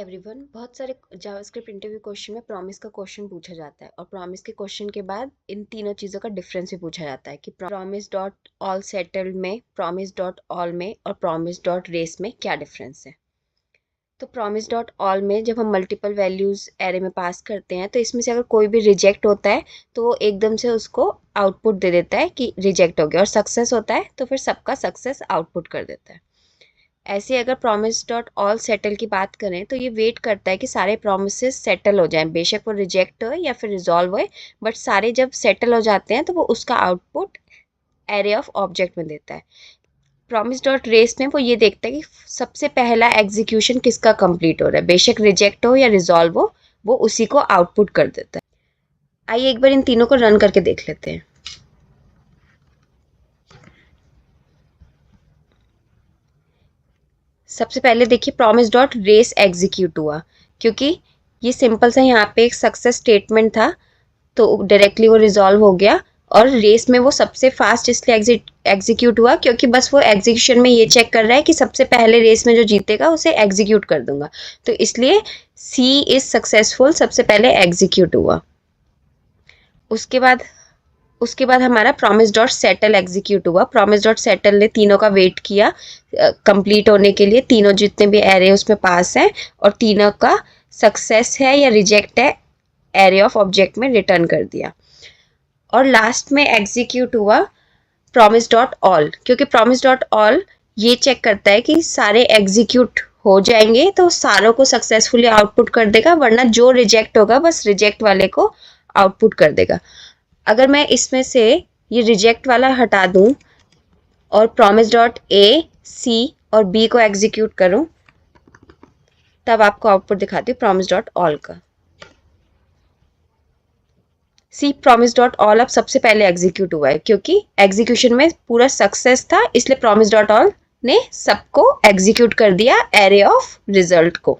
Everyone, बहुत सारे JavaScript interview question में प्रॉमिस का क्वेश्चन पूछा जाता है और प्रॉमिस के क्वेश्चन के बाद इन तीनों चीज़ों का डिफरेंस भी पूछा जाता है कि प्रॉमिस डॉट ऑल सेटल्ड में, प्रॉमिस डॉट ऑल में और प्रॉमिस डॉट रेस में क्या डिफरेंस है। तो प्रॉमिस डॉट ऑल में जब हम मल्टीपल वैल्यूज़ एरे में पास करते हैं तो इसमें से अगर कोई भी रिजेक्ट होता है तो वो एकदम से उसको आउटपुट दे देता है कि रिजेक्ट हो गया, और सक्सेस होता है तो फिर सबका सक्सेस आउटपुट कर देता है। ऐसे अगर प्रॉमिस डॉट ऑल सेटल की बात करें तो ये वेट करता है कि सारे प्रॉमिसेस सेटल हो जाएं, बेशक वो रिजेक्ट हो या फिर रिजॉल्व हो, बट सारे जब सेटल हो जाते हैं तो वो उसका आउटपुट एरे ऑफ ऑब्जेक्ट में देता है। प्रॉमिस डॉट रेस में वो ये देखता है कि सबसे पहला एग्जीक्यूशन किसका कंप्लीट हो रहा है, बेशक रिजेक्ट हो या रिजॉल्व हो, वो उसी को आउटपुट कर देता है। आइए एक बार इन तीनों को रन करके देख लेते हैं। सबसे पहले देखिए प्रॉमिस डॉट रेस एग्जीक्यूट हुआ, क्योंकि ये सिंपल सा यहाँ पे एक सक्सेस स्टेटमेंट था तो डायरेक्टली वो रिजॉल्व हो गया। और रेस में वो सबसे फास्ट इसलिए एग्जीक्यूट हुआ क्योंकि बस वो एग्जीक्यूशन में ये चेक कर रहा है कि सबसे पहले रेस में जो जीतेगा उसे एग्जीक्यूट कर दूंगा, तो इसलिए सी इज सक्सेसफुल सबसे पहले एग्जीक्यूट हुआ। उसके बाद हमारा प्रॉमिस डॉट सेटल एग्जीक्यूट हुआ। प्रॉमिस डॉट सेटल ने तीनों का वेट किया कंप्लीट होने के लिए, तीनों जितने भी एरे उसमें पास हैं और तीनों का सक्सेस है या रिजेक्ट है एरे ऑफ ऑब्जेक्ट में रिटर्न कर दिया। और लास्ट में एग्जीक्यूट हुआ प्रॉमिस डॉट ऑल, क्योंकि प्रॉमिस डॉट ऑल ये चेक करता है कि सारे एग्जीक्यूट हो जाएंगे तो सारों को सक्सेसफुली आउटपुट कर देगा, वरना जो रिजेक्ट होगा बस रिजेक्ट वाले को आउटपुट कर देगा। अगर मैं इसमें से ये रिजेक्ट वाला हटा दूं और प्रॉमिस डॉट ए, सी और बी को एग्जीक्यूट करूं, तब आपको आउटपुट दिखाती हूँ प्रॉमिस डॉट ऑल का। सी प्रॉमिस डॉट ऑल अब सबसे पहले एग्जीक्यूट हुआ है क्योंकि एग्जीक्यूशन में पूरा सक्सेस था, इसलिए प्रॉमिस डॉट ऑल ने सबको एग्जीक्यूट कर दिया एरे ऑफ रिजल्ट को।